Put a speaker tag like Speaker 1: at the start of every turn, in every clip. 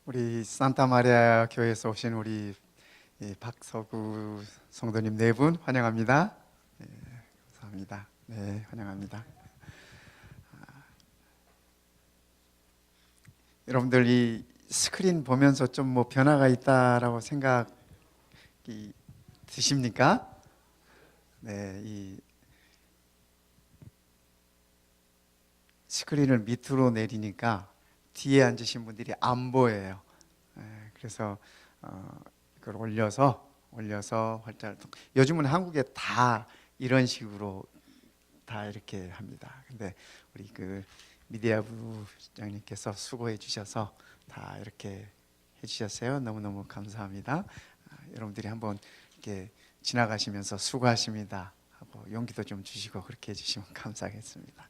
Speaker 1: 우리 산타마리아 교회에서 오신 우리 박서구 성도님 네 분 환영합니다. 네, 감사합니다. 네, 환영합니다. 여러분들 이 스크린 보면서 좀 뭐 변화가 있다라고 생각이 드십니까? 네, 이 스크린을 밑으로 내리니까 뒤에 앉으신 분들이 안 보여요. 그래서 이걸 올려서 활자를 요즘은 한국에 다 이런 식으로 다 이렇게 합니다. 근데 우리 그 미디어 부장님께서 수고해 주셔서 다 이렇게 해주셨어요. 너무너무 감사합니다. 여러분들이 한번 이렇게 지나가시면서 수고하십니다 하고 용기도 좀 주시고 그렇게 해주시면 감사하겠습니다.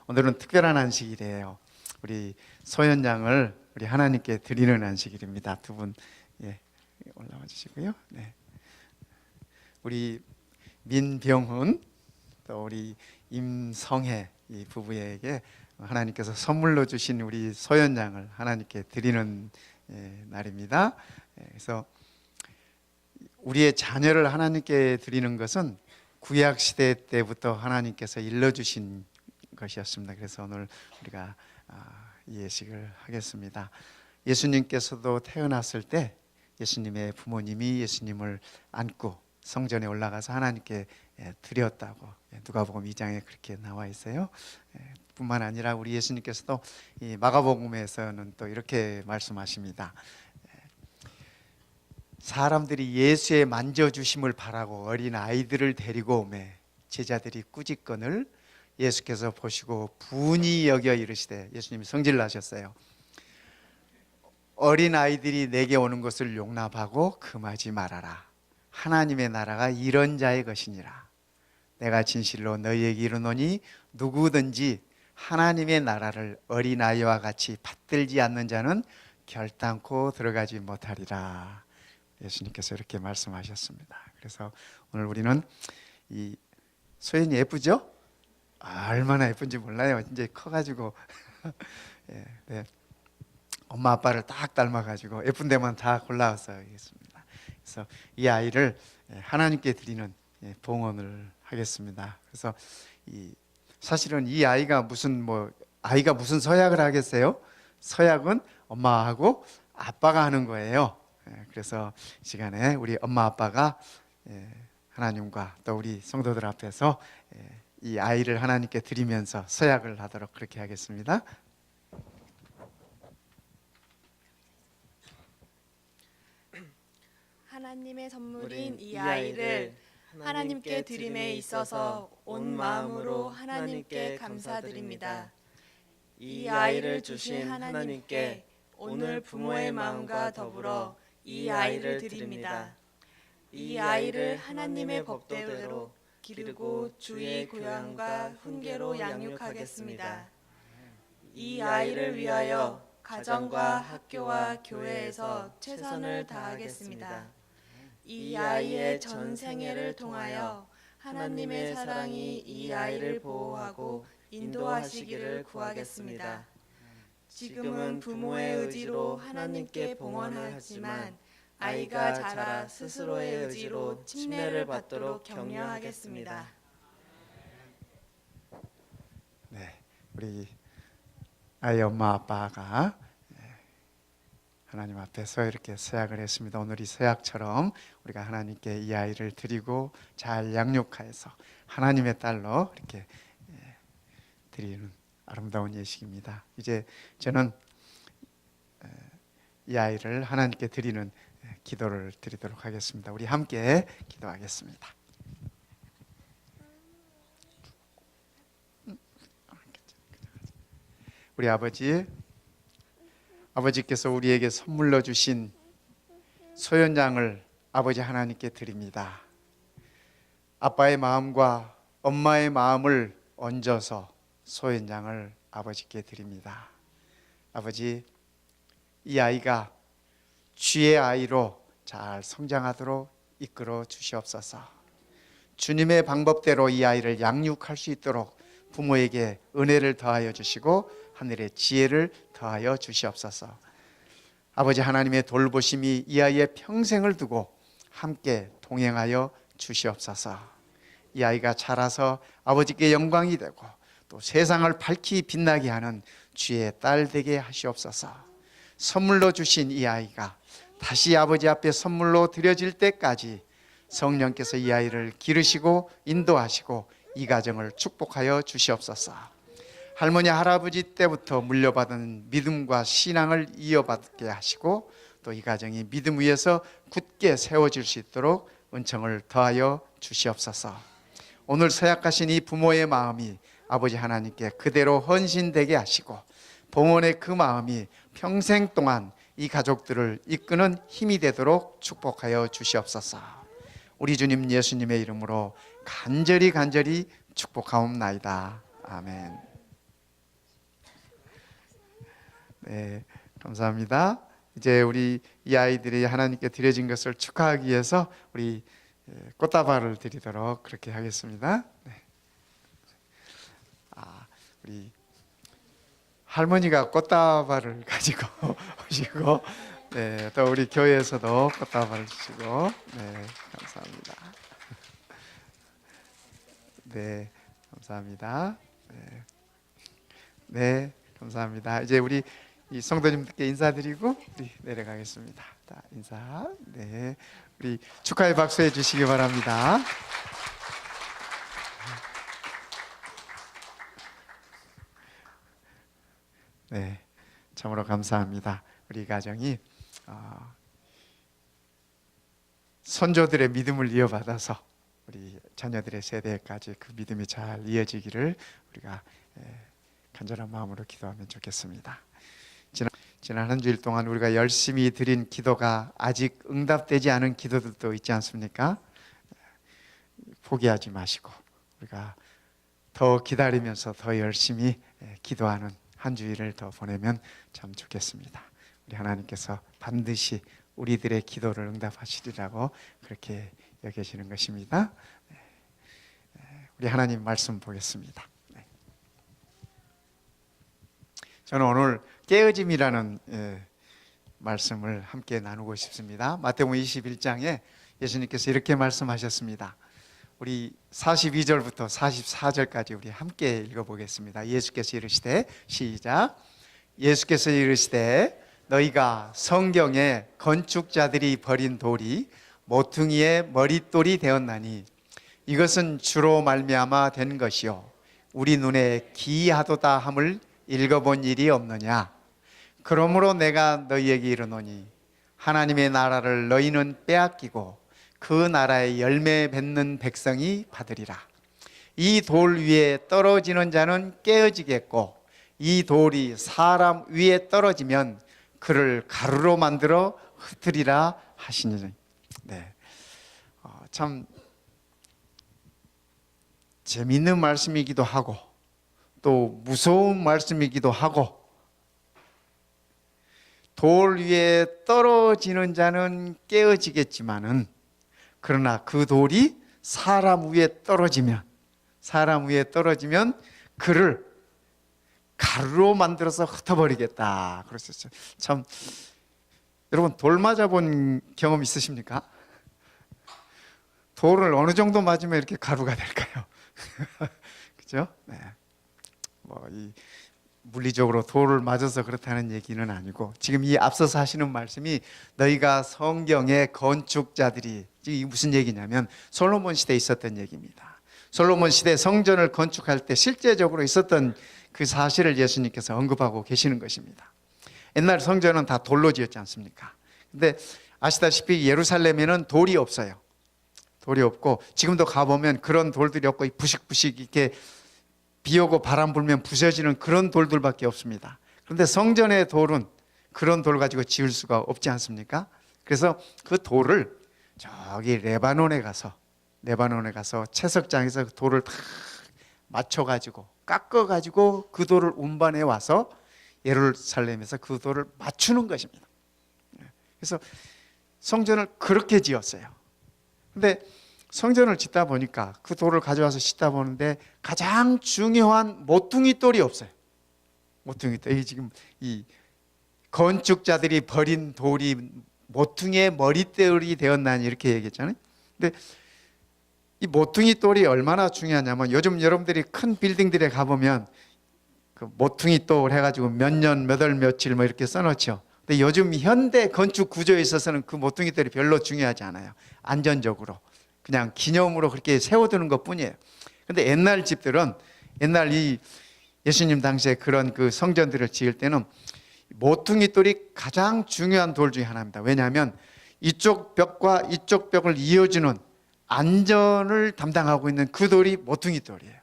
Speaker 1: 오늘은 특별한 안식일이에요. 우리 소연장을 우리 하나님께 드리는 안식일입니다. 두 분 올라와 주시고요. 네. 우리 민병훈 또 우리 임성혜 이 부부에게 하나님께서 선물로 주신 우리 소연장을 하나님께 드리는 날입니다. 그래서 우리의 자녀를 하나님께 드리는 것은 구약 시대 때부터 하나님께서 일러주신 것이었습니다. 그래서 오늘 우리가 이 예식을 하겠습니다. 예수님께서도 태어났을 때 예수님의 부모님이 예수님을 안고 성전에 올라가서 하나님께 드렸다고 누가복음 2장에 그렇게 나와 있어요. 뿐만 아니라 우리 예수님께서도 이 마가복음에서는 또 이렇게 말씀하십니다. 사람들이 예수의 만져주심을 바라고 어린 아이들을 데리고 오매 제자들이 꾸짖건을 예수께서 보시고 분이 여겨 이르시되, 예수님이 성질을 하셨어요. 어린 아이들이 내게 오는 것을 용납하고 금하지 말아라. 하나님의 나라가 이런 자의 것이니라. 내가 진실로 너희에게 이르노니 누구든지 하나님의 나라를 어린아이와 같이 받들지 않는 자는 결단코 들어가지 못하리라. 예수님께서 이렇게 말씀하셨습니다. 그래서 오늘 우리는 이 소연이 예쁘죠? 얼마나 예쁜지 몰라요. 이제 커가지고 네. 엄마 아빠를 딱 닮아가지고 예쁜 데만 다 골라서 하겠습니다. 그래서 이 아이를 하나님께 드리는 봉헌을 하겠습니다. 그래서 사실은 이 아이가 무슨 서약을 하겠어요? 서약은 엄마하고 아빠가 하는 거예요. 그래서 이 시간에 우리 엄마 아빠가 하나님과 또 우리 성도들 앞에서 이 아이를 하나님께 드리면서 서약을 하도록 그렇게 하겠습니다.
Speaker 2: 하나님의 선물인 이 아이를 하나님께 드림에 있어서 온 마음으로 하나님께 감사드립니다. 이 아이를 주신 하나님께 오늘 부모의 마음과 더불어 이 아이를 드립니다. 이 아이를 하나님의 법대로 기르고 주의 교양과 훈계로 양육하겠습니다. 이 아이를 위하여 가정과 학교와 교회에서 최선을 다하겠습니다. 이 아이의 전 생애를 통하여 하나님의 사랑이 이 아이를 보호하고 인도하시기를 구하겠습니다. 지금은 부모의 의지로 하나님께 봉헌을 하지만 아이가 자라 스스로의 의지로 침례를 받도록 격려하겠습니다.
Speaker 1: 네, 우리 아이 엄마 아빠가 하나님 앞에서 이렇게 서약을 했습니다. 오늘 이 서약처럼 우리가 하나님께 이 아이를 드리고 잘 양육하여서 하나님의 딸로 이렇게 드리는 아름다운 예식입니다. 이제 저는 이 아이를 하나님께 드리는 기도를 드리도록 하겠습니다. 우리 함께 기도하겠습니다. 우리 아버지께서 우리에게 선물로 주신 소연장을 아버지 하나님께 드립니다. 아빠의 마음과 엄마의 마음을 얹어서 소연장을 아버지께 드립니다. 아버지, 이 아이가 주의 아이로 잘 성장하도록 이끌어 주시옵소서. 주님의 방법대로 이 아이를 양육할 수 있도록 부모에게 은혜를 더하여 주시고 하늘의 지혜를 더하여 주시옵소서. 아버지 하나님의 돌보심이 이 아이의 평생을 두고 함께 동행하여 주시옵소서. 이 아이가 자라서 아버지께 영광이 되고 또 세상을 밝히 빛나게 하는 주의 딸 되게 하시옵소서. 선물로 주신 이 아이가 다시 아버지 앞에 선물로 드려질 때까지 성령께서 이 아이를 기르시고 인도하시고 이 가정을 축복하여 주시옵소서. 할머니 할아버지 때부터 물려받은 믿음과 신앙을 이어받게 하시고 또 이 가정이 믿음 위에서 굳게 세워질 수 있도록 은총을 더하여 주시옵소서. 오늘 서약하신 이 부모의 마음이 아버지 하나님께 그대로 헌신되게 하시고 봉헌의 그 마음이 평생 동안 이 가족들을 이끄는 힘이 되도록 축복하여 주시옵소서. 우리 주님 예수님의 이름으로 간절히 축복하옵나이다. 아멘. 네, 감사합니다. 이제 우리 이 아이들이 하나님께 드려진 것을 축하하기 위해서 우리 꽃다발을 드리도록 그렇게 하겠습니다. 네. 우리 할머니가 꽃다발을 가지고 오시고, 네, 또 우리 교회에서도 꽃다발을 주시고, 네, 감사합니다. 네, 감사합니다. 네, 네, 감사합니다. 이제 우리 이 성도님들께 인사드리고 우리 내려가겠습니다. 자, 인사. 네, 우리 축하의 박수 해주시기 바랍니다. 네, 참으로 감사합니다. 우리 가정이 선조들의 믿음을 이어받아서 우리 자녀들의 세대까지 그 믿음이 잘 이어지기를 우리가 간절한 마음으로 기도하면 좋겠습니다. 지난 한 주일 동안 우리가 열심히 드린 기도가 아직 응답되지 않은 기도들도 있지 않습니까? 포기하지 마시고 우리가 더 기다리면서 더 열심히 기도하는 한 주일을 더 보내면 참 좋겠습니다. 우리 하나님께서 반드시 우리들의 기도를 응답하시리라고 그렇게 여기시는 것입니다. 우리 하나님 말씀 보겠습니다. 저는 오늘 깨어짐이라는 말씀을 함께 나누고 싶습니다. 마태복음 21장에 예수님께서 이렇게 말씀하셨습니다. 우리 42절부터 44절까지 우리 함께 읽어보겠습니다. 예수께서 이르시되, 시작. 예수께서 이르시되 너희가 성경에 건축자들이 버린 돌이 모퉁이의 머릿돌이 되었나니 이것은 주로 말미암아 된 것이요 우리 눈에 기이하도다 함을 읽어본 일이 없느냐. 그러므로 내가 너희에게 이르노니 하나님의 나라를 너희는 빼앗기고 그 나라의 열매 맺는 백성이 받으리라. 이 돌 위에 떨어지는 자는 깨어지겠고 이 돌이 사람 위에 떨어지면 그를 가루로 만들어 흩으리라 하시니. 네, 참 재미있는 말씀이기도 하고 또 무서운 말씀이기도 하고, 돌 위에 떨어지는 자는 깨어지겠지만은 그러나 그 돌이 사람 위에 떨어지면 그를 가루로 만들어서 흩어버리겠다 그랬었죠. 참, 여러분 돌 맞아본 경험 있으십니까? 돌을 어느 정도 맞으면 이렇게 가루가 될까요? 그죠? 네. 이 물리적으로 돌을 맞아서 그렇다는 얘기는 아니고, 지금 이 앞서서 하시는 말씀이 너희가 성경의 건축자들이, 이게 무슨 얘기냐면 솔로몬 시대에 있었던 얘기입니다. 솔로몬 시대 성전을 건축할 때 실제적으로 있었던 그 사실을 예수님께서 언급하고 계시는 것입니다. 옛날 성전은 다 돌로 지었지 않습니까? 근데 아시다시피 예루살렘에는 돌이 없어요. 돌이 없고 지금도 가보면 그런 돌들이 없고 부식부식 이렇게 비 오고 바람 불면 부서지는 그런 돌들밖에 없습니다. 그런데 성전의 돌은 그런 돌 가지고 지을 수가 없지 않습니까? 그래서 그 돌을 저기 레바논에 가서 채석장에서 그 돌을 다 맞춰가지고 깎아가지고 그 돌을 운반해 와서 예루살렘에서 그 돌을 맞추는 것입니다. 그래서 성전을 그렇게 지었어요. 근데 성전을 짓다 보니까 그 돌을 가져와서 짓다 보는데 가장 중요한 모퉁이 돌이 없어요. 모퉁이 돌이 지금 이 건축자들이 버린 돌이 모퉁이의 머릿돌이 되었나니 이렇게 얘기했잖아요. 근데 이 모퉁이 돌이 얼마나 중요하냐면 요즘 여러분들이 큰 빌딩들에 가보면 그 모퉁이 돌 해가지고 몇 년, 몇 월, 며칠 뭐 이렇게 써놓죠. 근데 요즘 현대 건축 구조에 있어서는 그 모퉁이 돌이 별로 중요하지 않아요. 안전적으로 그냥 기념으로 그렇게 세워두는 것 뿐이에요. 근데 옛날 집들은 옛날 이 예수님 당시에 그런 그 성전들을 지을 때는 모퉁이 돌이 가장 중요한 돌 중에 하나입니다. 왜냐하면 이쪽 벽과 이쪽 벽을 이어주는 안전을 담당하고 있는 그 돌이 모퉁이 돌이에요.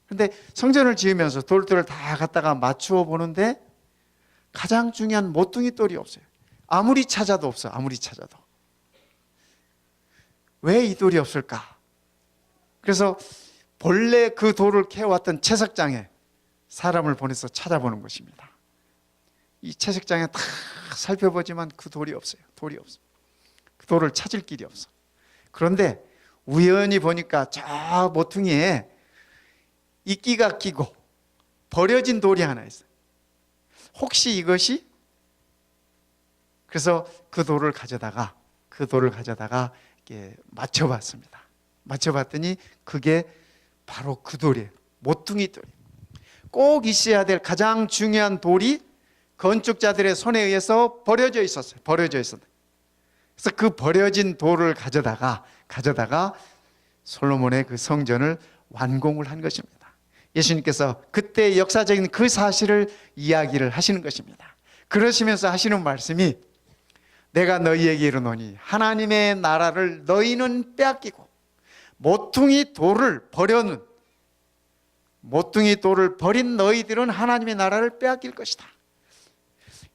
Speaker 1: 그런데 성전을 지으면서 돌들을 다 갖다가 맞추어 보는데 가장 중요한 모퉁이 돌이 없어요. 아무리 찾아도 없어. 아무리 찾아도. 왜 이 돌이 없을까? 그래서 본래 그 돌을 캐왔던 채석장에 사람을 보내서 찾아보는 것입니다. 이 채석장에 다 살펴보지만 그 돌이 없어요. 돌이 없어. 그 돌을 찾을 길이 없어. 그런데 우연히 보니까 저 모퉁이에 이끼가 끼고 버려진 돌이 하나 있어요. 혹시 이것이? 그래서 그 돌을 가져다가 이렇게 맞춰봤습니다. 맞춰봤더니 그게 바로 그 돌이에요. 모퉁이 돌이. 꼭 있어야 될 가장 중요한 돌이 건축자들의 손에 의해서 버려져 있었어요. 버려져 있었어요. 그래서 그 버려진 돌을 가져다가 솔로몬의 그 성전을 완공을 한 것입니다. 예수님께서 그때 역사적인 그 사실을 이야기를 하시는 것입니다. 그러시면서 하시는 말씀이 내가 너희에게 이르노니 하나님의 나라를 너희는 빼앗기고 모퉁이 돌을 버린 너희들은 하나님의 나라를 빼앗길 것이다.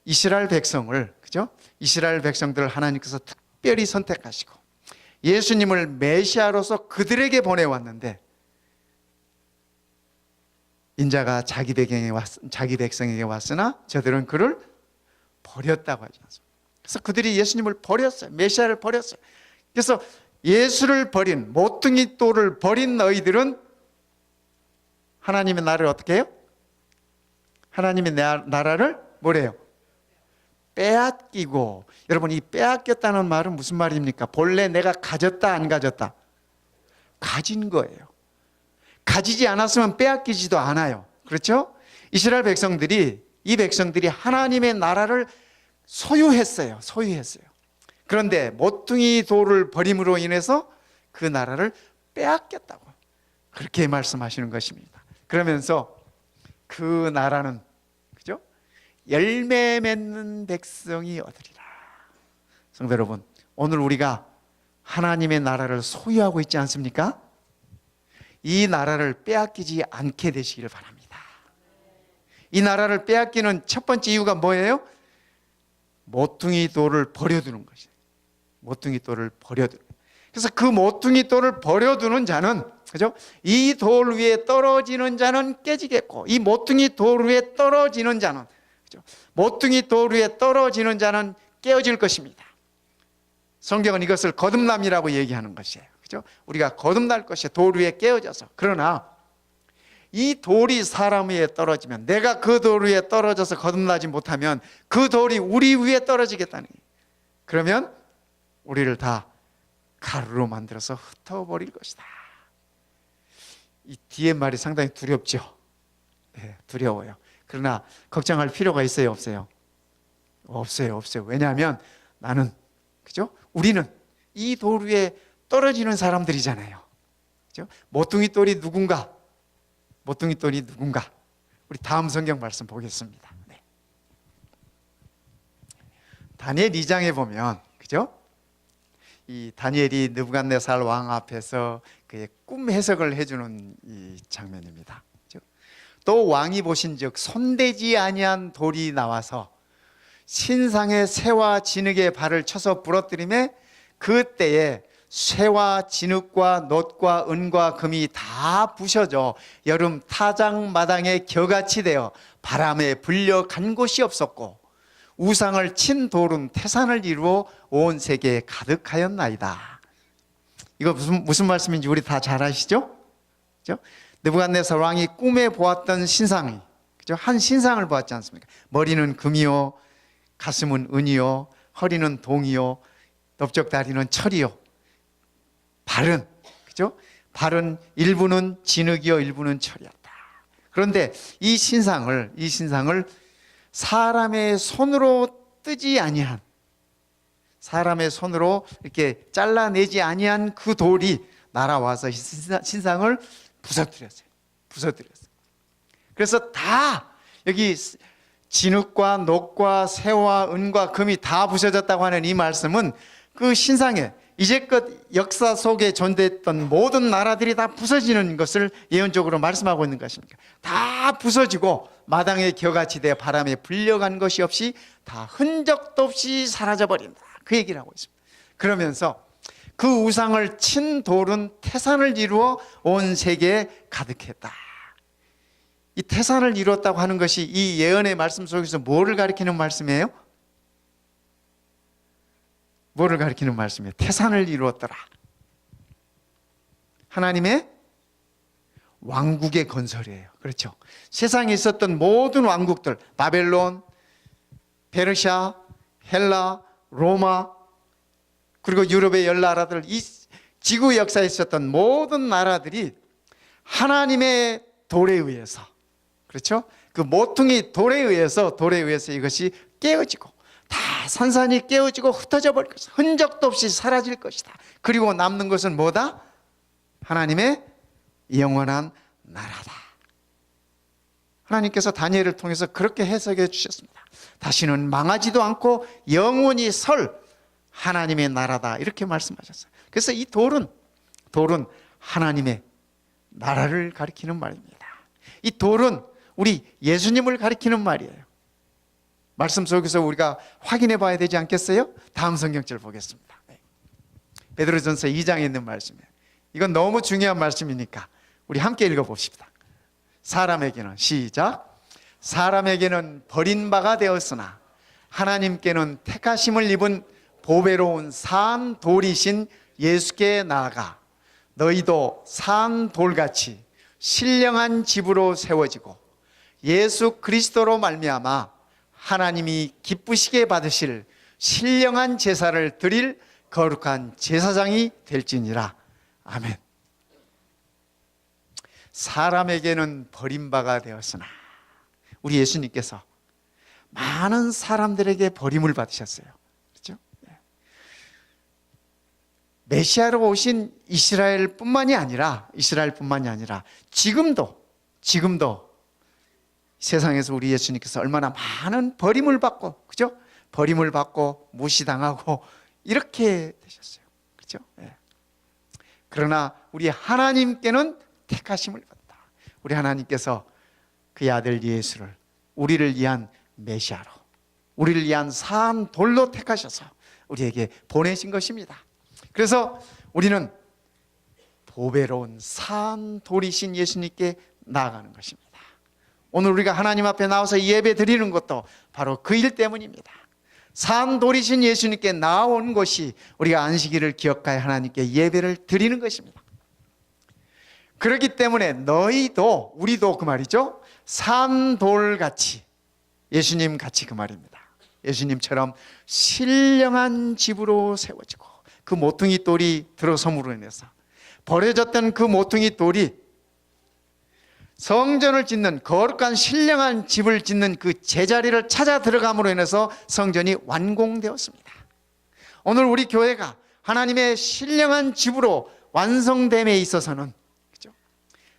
Speaker 1: 이스라엘 백성을, 그죠? 이스라엘 백성들을 하나님께서 특별히 선택하시고 예수님을 메시아로서 그들에게 보내왔는데 인자가 자기 백성에게 왔으나 저들은 그를 버렸다고 하지 않습니까? 그래서 그들이 예수님을 버렸어요. 메시아를 버렸어요. 그래서 예수를 버린, 모퉁이 돌을 버린 너희들은 하나님의 나라를 어떻게 해요? 하나님의 나라를 뭐래요? 빼앗기고. 여러분, 이 빼앗겼다는 말은 무슨 말입니까? 본래 내가 가졌다 안 가졌다? 가진 거예요. 가지지 않았으면 빼앗기지도 않아요. 그렇죠? 이스라엘 백성들이, 이 백성들이 하나님의 나라를 소유했어요. 그런데 모퉁이 돌을 버림으로 인해서 그 나라를 빼앗겼다고 그렇게 말씀하시는 것입니다. 그러면서 그 나라는, 그죠? 열매 맺는 백성이 얻으리라. 성도 여러분, 오늘 우리가 하나님의 나라를 소유하고 있지 않습니까? 이 나라를 빼앗기지 않게 되시기를 바랍니다. 이 나라를 빼앗기는 첫 번째 이유가 뭐예요? 모퉁이 돌을 버려두는 것이에요. 모퉁이 돌을 버려두는. 그래서 그 모퉁이 돌을 버려두는 자는, 그죠? 이 돌 위에 떨어지는 자는 깨지겠고, 이 모퉁이 돌 위에 떨어지는 자는, 그죠? 모퉁이 돌 위에 떨어지는 자는 깨어질 것입니다. 성경은 이것을 거듭남이라고 얘기하는 것이에요. 그죠? 우리가 거듭날 것이에요. 돌 위에 깨어져서. 그러나 이 돌이 사람 위에 떨어지면, 내가 그 돌 위에 떨어져서 거듭나지 못하면 그 돌이 우리 위에 떨어지겠다는 거예요. 그러면 우리를 다 가루로 만들어서 흩어버릴 것이다. 이 뒤에 말이 상당히 두렵죠. 네, 두려워요. 그러나 걱정할 필요가 있어요, 없어요? 없어요. 왜냐하면 나는, 그죠? 우리는 이 돌 위에 떨어지는 사람들이잖아요. 그죠? 모퉁이 돌이 누군가? 우리 다음 성경 말씀 보겠습니다. 네. 다니엘 2장에 보면, 그죠? 이 다니엘이 느부갓네살 왕 앞에서 그의 꿈 해석을 해주는 이 장면입니다. 그죠? 또 왕이 보신즉 손대지 아니한 돌이 나와서 신상의 새와 진흙에 발을 쳐서 부러뜨리매 그때에 쇠와 진흙과 놋과 은과 금이 다 부셔져 여름 타작마당에 겨같이 되어 바람에 불려 간 곳이 없었고 우상을 친 돌은 태산을 이루어 온 세계에 가득하였나이다. 이거 무슨 말씀인지 우리 다 잘 아시죠? 그죠? 느부갓네살 왕이 꿈에 보았던 신상이, 그죠? 한 신상을 보았지 않습니까? 머리는 금이요, 가슴은 은이요, 허리는 동이요, 넓적다리는 철이요. 발은, 그죠? 발은 일부는 진흙이요, 일부는 철이었다. 그런데 이 신상을 사람의 손으로 뜨지 아니한, 사람의 손으로 이렇게 잘라내지 아니한 그 돌이 날아와서 신상을 부서뜨렸어요. 그래서 다 여기 진흙과 녹과 새와 은과 금이 다 부서졌다고 하는 이 말씀은 그 신상에 이제껏 역사 속에 존재했던 모든 나라들이 다 부서지는 것을 예언적으로 말씀하고 있는 것입니다. 다 부서지고 마당에 겨같이 돼 바람에 불려간 것이 없이 다 흔적도 없이 사라져버린다. 그 얘기를 하고 있습니다. 그러면서 그 우상을 친 돌은 태산을 이루어 온 세계에 가득했다. 이 태산을 이루었다고 하는 것이 이 예언의 말씀 속에서 뭐를 가리키는 말씀이에요? 뭐를 가리키는 말씀이에요? 태산을 이루었더라. 하나님의 왕국의 건설이에요. 그렇죠? 세상에 있었던 모든 왕국들, 바벨론, 페르시아, 헬라, 로마, 그리고 유럽의 열 나라들, 이 지구 역사에 있었던 모든 나라들이 하나님의 돌에 의해서, 그렇죠? 그 모퉁이 돌에 의해서 이것이 깨어지고 다 산산이 깨어지고 흩어져 버릴 것이다. 흔적도 없이 사라질 것이다. 그리고 남는 것은 뭐다? 하나님의 영원한 나라다. 하나님께서 다니엘을 통해서 그렇게 해석해 주셨습니다. 다시는 망하지도 않고 영원히 설 하나님의 나라다. 이렇게 말씀하셨어요. 그래서 이 돌은 하나님의 나라를 가리키는 말입니다. 이 돌은 우리 예수님을 가리키는 말이에요. 말씀 속에서 우리가 확인해 봐야 되지 않겠어요? 다음 성경절 보겠습니다. 베드로전서 2장에 있는 말씀이에요. 이건 너무 중요한 말씀이니까 우리 함께 읽어봅시다. 사람에게는, 시작, 사람에게는 버린 바가 되었으나 하나님께는 택하심을 입은 보배로운 산 돌이신 예수께 나아가 너희도 산 돌같이 신령한 집으로 세워지고 예수 그리스도로 말미암아 하나님이 기쁘시게 받으실 신령한 제사를 드릴 거룩한 제사장이 될지니라. 아멘. 사람에게는 버림바가 되었으나, 우리 예수님께서 많은 사람들에게 버림을 받으셨어요. 그렇죠? 메시아로 오신 이스라엘뿐만이 아니라 지금도 세상에서 우리 예수님께서 얼마나 많은 버림을 받고, 그죠? 버림을 받고 무시당하고 이렇게 되셨어요. 그죠? 그러나 우리 하나님께는 택하심을 받다. 우리 하나님께서 그의 아들 예수를 우리를 위한 메시아로, 우리를 위한 산 돌로 택하셔서 우리에게 보내신 것입니다. 그래서 우리는 보배로운 산 돌이신 예수님께 나아가는 것입니다. 오늘 우리가 하나님 앞에 나와서 예배 드리는 것도 바로 그 일 때문입니다. 산 돌이신 예수님께 나온 것이 우리가 안식일을 기억하여 하나님께 예배를 드리는 것입니다. 그렇기 때문에 너희도, 우리도 그 말이죠, 산 돌같이, 예수님 같이 그 말입니다. 예수님처럼 신령한 집으로 세워지고 그 모퉁이 돌이 들어섬으로 인해서 버려졌던 그 모퉁이 돌이 성전을 짓는, 거룩한 신령한 집을 짓는 그 제자리를 찾아 들어감으로 인해서 성전이 완공되었습니다. 오늘 우리 교회가 하나님의 신령한 집으로 완성됨에 있어서는, 그죠?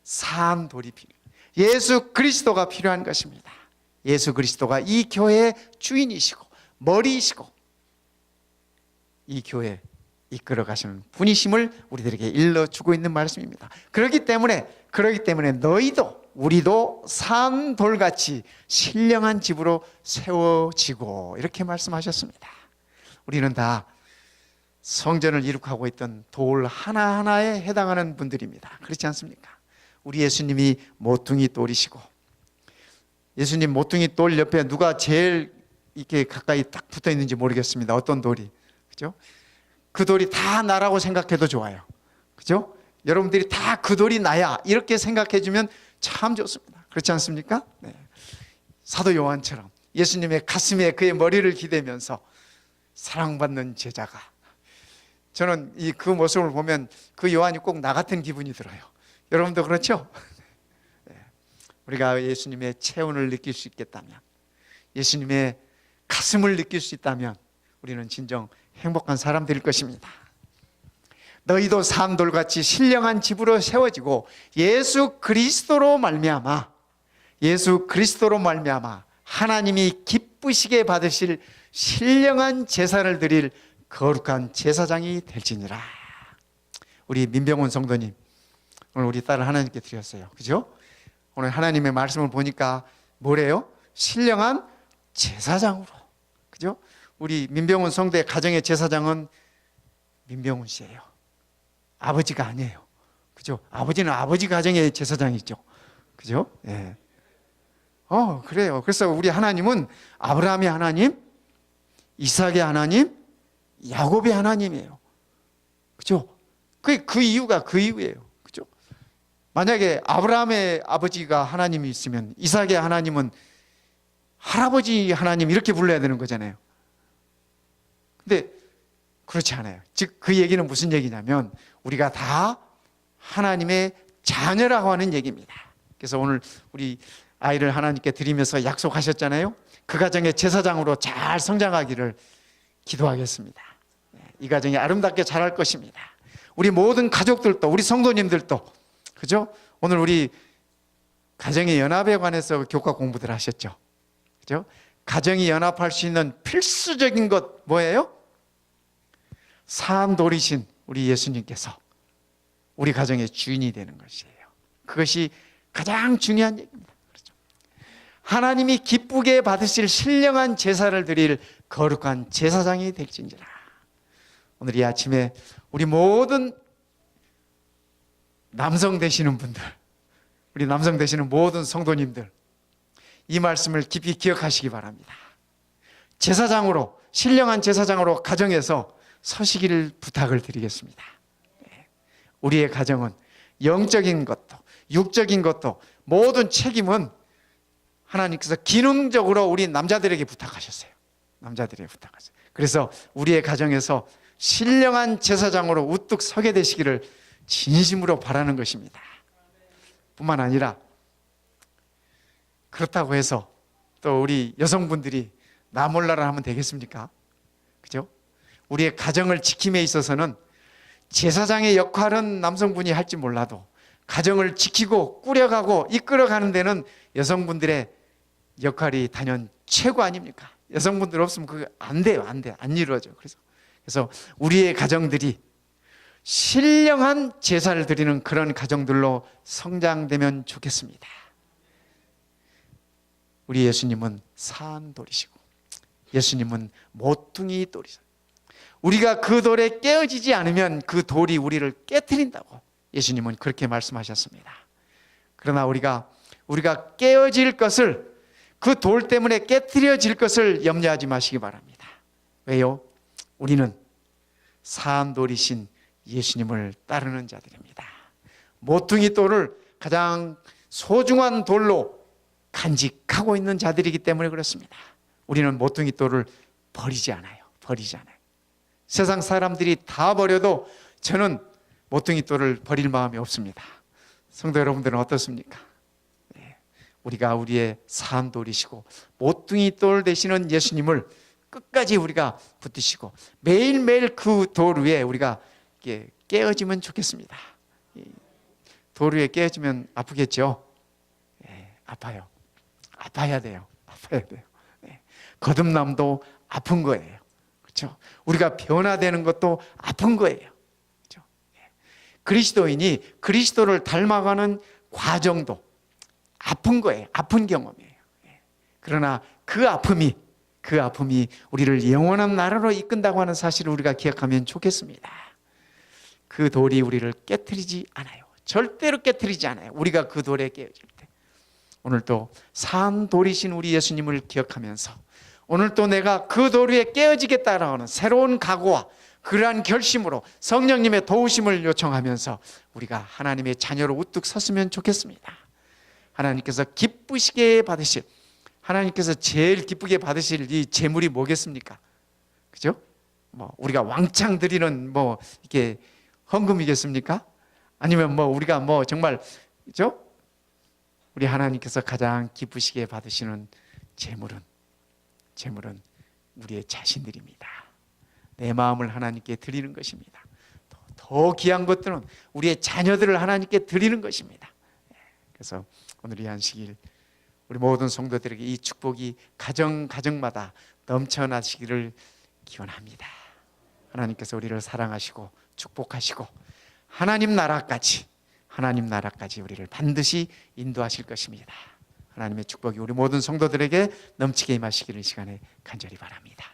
Speaker 1: 산 돌이 필요해요. 예수 그리스도가 필요한 것입니다. 예수 그리스도가 이 교회의 주인이시고 머리이시고 이 교회 이끌어 가시는 분이심을 우리들에게 일러주고 있는 말씀입니다. 그렇기 때문에 너희도, 우리도 산 돌같이 신령한 집으로 세워지고, 이렇게 말씀하셨습니다. 우리는 다 성전을 이룩하고 있던 돌 하나하나에 해당하는 분들입니다. 그렇지 않습니까? 우리 예수님이 모퉁이 돌이시고, 예수님 모퉁이 돌 옆에 누가 제일 이렇게 가까이 딱 붙어 있는지 모르겠습니다. 어떤 돌이, 그죠? 그 돌이 다 나라고 생각해도 좋아요. 그죠? 여러분들이 다 그 돌이 나야, 이렇게 생각해 주면 참 좋습니다. 그렇지 않습니까? 네. 사도 요한처럼 예수님의 가슴에 그의 머리를 기대면서 사랑받는 제자가, 저는 그 모습을 보면 그 요한이 꼭 나 같은 기분이 들어요. 여러분도 그렇죠? 우리가 예수님의 체온을 느낄 수 있겠다면, 예수님의 가슴을 느낄 수 있다면 우리는 진정 행복한 사람들일 것입니다. 너희도 산돌같이 신령한 집으로 세워지고 예수 그리스도로 말미암아 하나님이 기쁘시게 받으실 신령한 제사를 드릴 거룩한 제사장이 될지니라. 우리 민병훈 성도님, 오늘 우리 딸을 하나님께 드렸어요. 그죠? 오늘 하나님의 말씀을 보니까 뭐래요? 신령한 제사장으로. 그죠? 우리 민병훈 성도의 가정의 제사장은 민병훈 씨예요. 아버지가 아니에요. 그죠? 아버지는 아버지 가정의 제사장이죠. 그죠? 예. 그래요. 그래서 우리 하나님은 아브라함의 하나님, 이삭의 하나님, 야곱의 하나님이에요. 그죠? 그 이유가 그 이유예요. 그죠? 만약에 아브라함의 아버지가 하나님이 있으면 이삭의 하나님은 할아버지 하나님 이렇게 불러야 되는 거잖아요. 근데 그렇지 않아요. 즉 그 얘기는 무슨 얘기냐면 우리가 다 하나님의 자녀라고 하는 얘기입니다. 그래서 오늘 우리 아이를 하나님께 드리면서 약속하셨잖아요. 그 가정의 제사장으로 잘 성장하기를 기도하겠습니다. 이 가정이 아름답게 자랄 것입니다. 우리 모든 가족들도, 우리 성도님들도, 그죠? 오늘 우리 가정의 연합에 관해서 교과 공부들 하셨죠. 그죠? 가정이 연합할 수 있는 필수적인 것 뭐예요? 산돌이신 우리 예수님께서 우리 가정의 주인이 되는 것이에요. 그것이 가장 중요한 얘기입니다. 그렇죠? 하나님이 기쁘게 받으실 신령한 제사를 드릴 거룩한 제사장이 될진지라. 오늘 이 아침에 우리 모든 남성 되시는 분들, 우리 남성 되시는 모든 성도님들, 이 말씀을 깊이 기억하시기 바랍니다. 제사장으로, 신령한 제사장으로 가정에서 서시기를 부탁을 드리겠습니다. 우리의 가정은 영적인 것도 육적인 것도 모든 책임은 하나님께서 기능적으로 우리 남자들에게 부탁하셨어요. 남자들에게 부탁하셨어요. 그래서 우리의 가정에서 신령한 제사장으로 우뚝 서게 되시기를 진심으로 바라는 것입니다. 뿐만 아니라 그렇다고 해서 또 우리 여성분들이 나 몰라라 하면 되겠습니까? 그죠? 우리의 가정을 지킴에 있어서는 제사장의 역할은 남성분이 할지 몰라도 가정을 지키고 꾸려가고 이끌어가는 데는 여성분들의 역할이 단연 최고 아닙니까? 여성분들 없으면 그거 안 돼요. 안 이루어져요. 그래서 우리의 가정들이 신령한 제사를 드리는 그런 가정들로 성장되면 좋겠습니다. 우리 예수님은 산돌이시고 예수님은 모퉁이 돌이세요. 우리가 그 돌에 깨어지지 않으면 그 돌이 우리를 깨트린다고 예수님은 그렇게 말씀하셨습니다. 그러나 우리가 깨어질 것을, 그 돌 때문에 깨트려질 것을 염려하지 마시기 바랍니다. 왜요? 우리는 산돌이신 예수님을 따르는 자들입니다. 모퉁이 돌을 가장 소중한 돌로 간직하고 있는 자들이기 때문에 그렇습니다. 우리는 모퉁이 돌을 버리지 않아요. 세상 사람들이 다 버려도 저는 모퉁이 돌을 버릴 마음이 없습니다. 성도 여러분들은 어떻습니까? 우리가 우리의 산돌이시고 모퉁이 돌 되시는 예수님을 끝까지 우리가 붙드시고 매일매일 그 돌 위에 우리가 깨어지면 좋겠습니다. 돌 위에 깨어지면 아프겠죠? 아파요. 아파야 돼요. 거듭남도 아픈 거예요. 그렇죠? 우리가 변화되는 것도 아픈 거예요. 그렇죠? 그리스도인이 그리스도를 닮아가는 과정도 아픈 거예요. 아픈 경험이에요. 그러나 그 아픔이 우리를 영원한 나라로 이끈다고 하는 사실을 우리가 기억하면 좋겠습니다. 그 돌이 우리를 깨트리지 않아요. 절대로 깨트리지 않아요. 우리가 그 돌에 깨어질 때. 오늘 또 산돌이신 우리 예수님을 기억하면서 오늘 또 내가 그 돌 위에 깨어지겠다라고 하는 새로운 각오와 그러한 결심으로 성령님의 도우심을 요청하면서 우리가 하나님의 자녀로 우뚝 섰으면 좋겠습니다. 하나님께서 기쁘시게 받으실 하나님께서 제일 기쁘게 받으실 이 제물이 뭐겠습니까? 그죠? 뭐 우리가 왕창 드리는 뭐 이게 헌금이겠습니까? 아니면 뭐 우리가 뭐 정말 그죠? 우리 하나님께서 가장 기쁘시게 받으시는 제물은 우리의 자신들입니다. 내 마음을 하나님께 드리는 것입니다. 더 귀한 것들은 우리의 자녀들을 하나님께 드리는 것입니다. 그래서 오늘 이 안식일 우리 모든 성도들에게 이 축복이 가정마다 넘쳐나시기를 기원합니다. 하나님께서 우리를 사랑하시고 축복하시고 하나님 나라까지 우리를 반드시 인도하실 것입니다. 하나님의 축복이 우리 모든 성도들에게 넘치게 임하시기를 이 시간에 간절히 바랍니다.